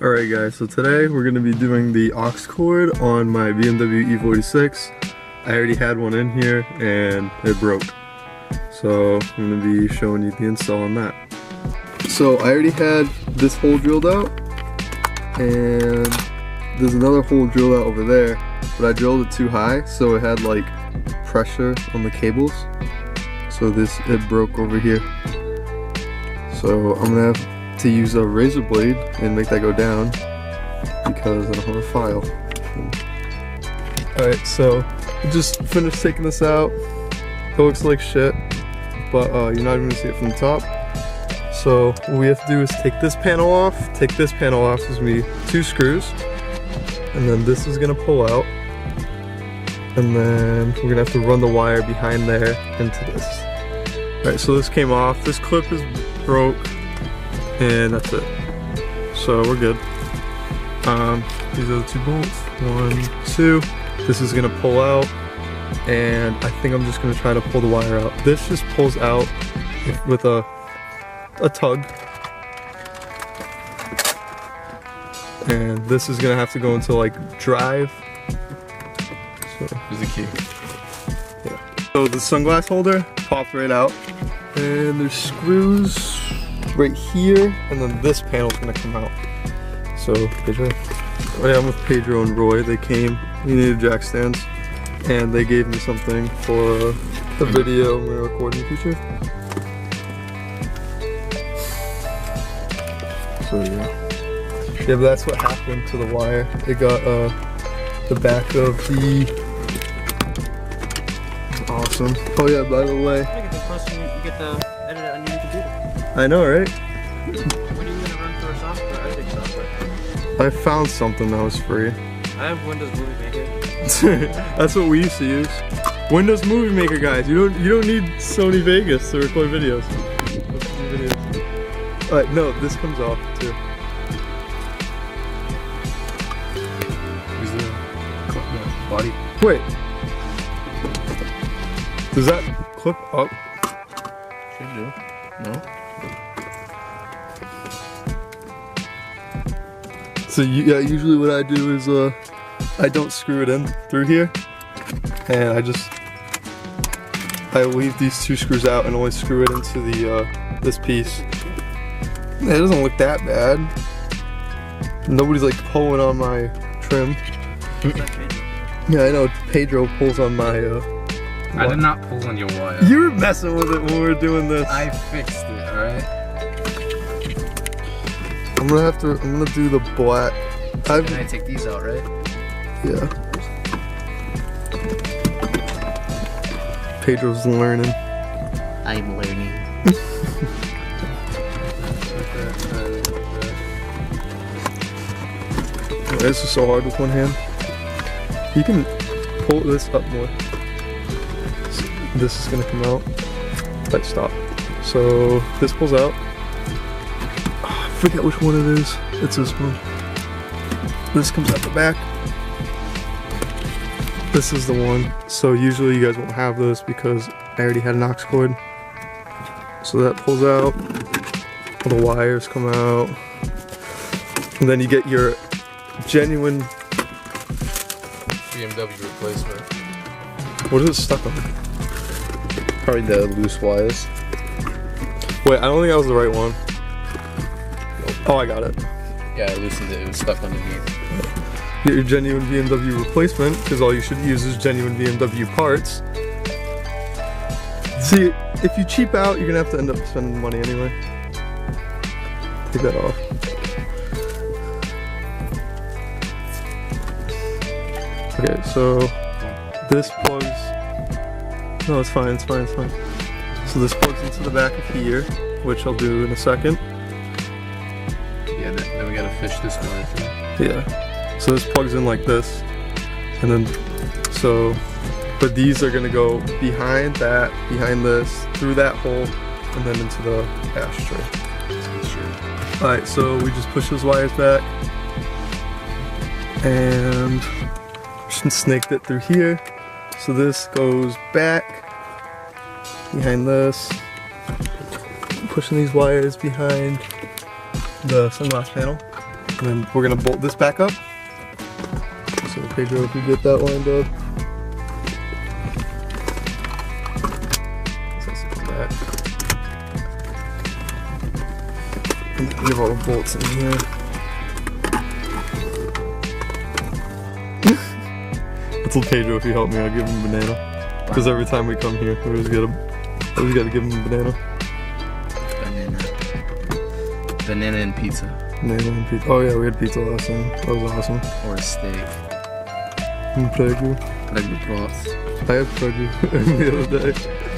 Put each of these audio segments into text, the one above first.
Alright guys, so today we're going to be doing the aux cord on my BMW E46. I already had one in here and it broke. So I'm going to be showing you the install on that. So I already had this hole drilled out and there's another hole drilled out over there, but I drilled it too high so it had like pressure on the cables. So it broke over here. So I'm going to have to use a razor blade and make that go down because I don't have a file. Alright, so I just finished taking this out. It looks like shit, but you're not even gonna see it from the top. So what we have to do is take this panel off. Take this panel off, there's gonna be 2 screws, and then this is gonna pull out, and then we're gonna have to run the wire behind there into this. Alright, so this came off. This clip is broke. And that's it. So we're good. These are the 2 bolts. 1, 2. This is gonna pull out, and I think I'm just gonna try to pull the wire out. This just pulls out with a tug, and this is gonna have to go into like drive. So here's the key. Yeah. So the sunglass holder popped right out, and there's screws right here, and then this panel's gonna come out. So Pedro, I'm with Pedro and Roy. They came, we needed jack stands, and they gave me something for the video I'm gonna record in the future. So yeah, but that's what happened to the wire. It got the back of the. Awesome. Oh yeah, by the way. You get the edit on your computer. I know, right? What are you gonna run for software? Editing software? I found something that was free. I have Windows Movie Maker. That's what we used to use. Windows Movie Maker, guys. You don't need Sony Vegas to record videos. Alright, no, this comes off too. Here's the body. Wait. Does that clip up? Should do. No? So yeah, usually what I do is I don't screw it in through here, and I leave these 2 screws out and only screw it into the this piece. It doesn't look that bad. Nobody's like pulling on my trim. Yeah, I know Pedro pulls on my I did not pull on your wire. You were messing with it when we were doing this. I fixed it, alright? I'm gonna do the black. Can I take these out, right? Yeah. Pedro's learning. I'm learning. This is so hard with one hand. You can pull this up more. This is gonna come out. Like stop. So this pulls out. Oh, I forget which one it is. It's this one. This comes out the back. This is the one. So usually you guys won't have this because I already had an aux cord. So that pulls out. All the wires come out. And then you get your genuine BMW replacement. What is it stuck on? Probably the loose wires. Wait, I don't think that was the right one. Oh, I got it. Yeah, I loosened it. It was stuck underneath. Get your genuine BMW replacement, because all you should use is genuine BMW parts. See, if you cheap out, you're gonna have to end up spending money anyway. Take that off. Okay, so this plugs. No, it's fine, it's fine, it's fine. So this plugs into the back of here, which I'll do in a second. Yeah, then we gotta fish this wire through. Yeah. So this plugs in like this, and then but these are gonna go behind that, behind this, through that hole, and then into the ashtray. All right, so we just push those wires back, and snaked it through here. So this goes back behind this, pushing these wires behind the sunglass panel. And then we're gonna bolt this back up. So Pedro, if you get that lined up. Back. And then we have all the bolts in here. I told Pedro if you help me, I'll give him a banana. Because every time we come here, we always gotta give him a banana. Banana and pizza. Banana and pizza. Oh yeah, we had pizza last time. That was awesome. Or a steak. Prego. Prego broth. I had Prego the other day. I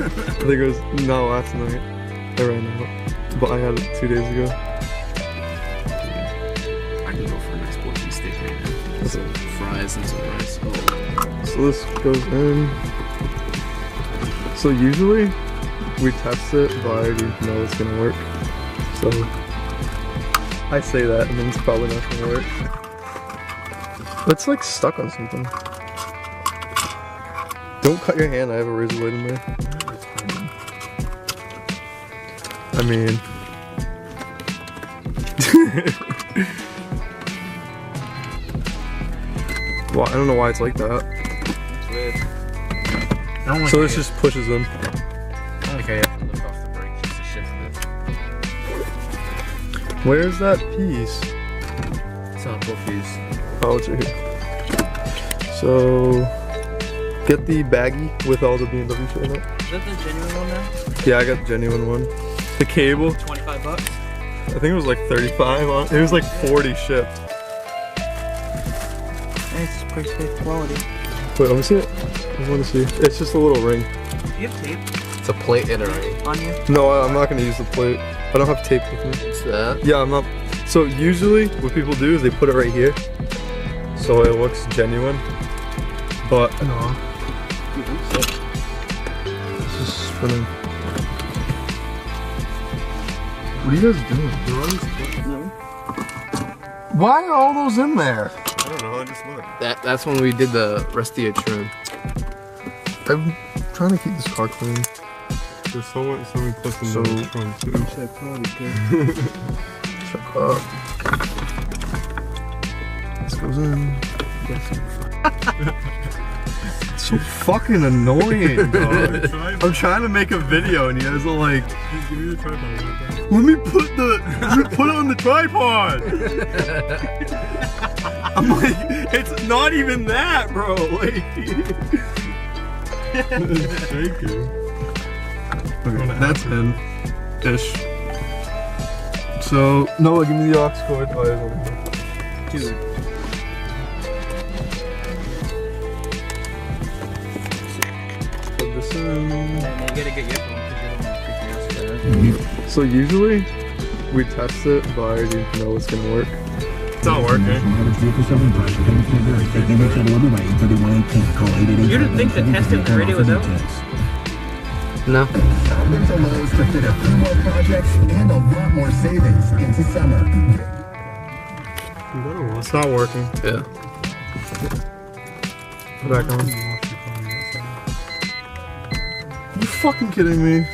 think it was not last night. I ran out. But I had it 2 days ago. I can go for a nice portion steak right now. Some fries and some rice. Oh. So this goes in. So usually we test it, but I already know it's gonna work. So I say that and then it's probably not gonna work. It's like stuck on something. Don't cut your hand, I have a razor blade in there. I mean... well, I don't know why it's like that. It's weird. I don't like So this just pushes them. I don't like how you have to lift off the brake just to shift it. Where's that piece? It's on both these. Oh, it's right here. So, get the baggie with all the BMW shit in it. Is that the genuine one now? Yeah, I got the genuine one. The cable, 25 bucks? I think it was like 35 on. It was like 40 shipped. It's pretty good quality. Wait, let me see it. I want to see. It's just a little ring. Do you have tape It's a plate and a ring. on you? No, I'm not going to use the plate. I don't have tape with me. What's that? Yeah, I'm not. So usually what people do is they put it right here. So it looks genuine. But no. This is spinning. What are you guys doing? No. Why are all those in there? I don't know, I just looked. That's when we did the rest of your trim. I'm trying to keep this car clean. There's someone puts in So- the trunk too. Shut up. This goes in. So fucking annoying, dog. I'm trying to make a video and you guys are like, Just give me the tripod one time. let me put it on the tripod. I'm like, it's not even that, bro. Like, It's shaking. okay, that's in ish. So Noah, give me the aux cord. Oh, yeah, over here. Dude. Put this in. And you gotta get your phone because you're the one freaking out for that. So usually we test it, but I already know it's gonna work. It's not working. You didn't think the testing the radio was out? No. There's a lows to fit a few more projects and a lot more savings into summer. It's not working. Yeah. Put it back on. You fucking kidding me?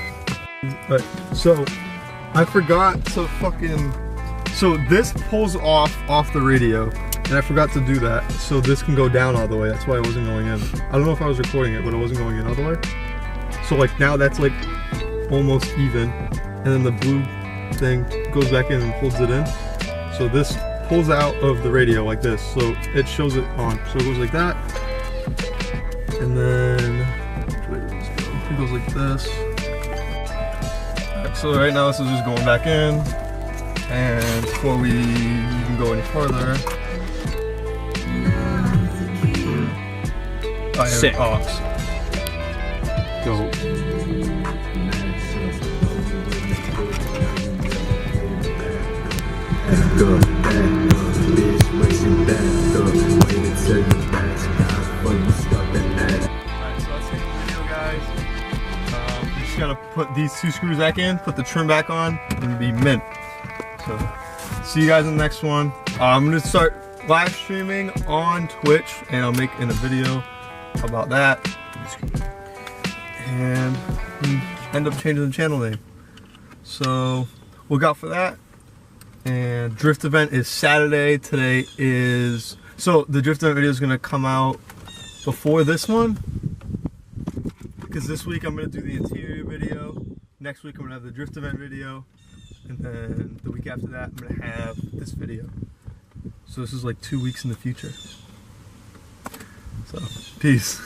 Right, so I forgot to fucking. So this pulls off the radio, and I forgot to do that. So this can go down all the way. That's why it wasn't going in. I don't know if I was recording it, but it wasn't going in all the way. So like now that's like almost even, and then the blue thing goes back in and holds it in. So this pulls out of the radio like this, so it shows it on. So it goes like that, and then which way does this go? It goes like this. Alright, so right now this is just going back in, and before we even go any further, I have Sick. aux. Go. Gotta put these two screws back in, put the trim back on, and be mint. So, see you guys in the next one. I'm gonna start live streaming on Twitch, and I'll make in a video about that, and end up changing the channel name. So, look out for that. And drift event is Saturday. Today is... So the drift event video is going to come out before this one. Because this week I'm going to do the interior video. Next week I'm going to have the drift event video. And then the week after that I'm going to have this video. So this is like 2 weeks in the future. So, peace.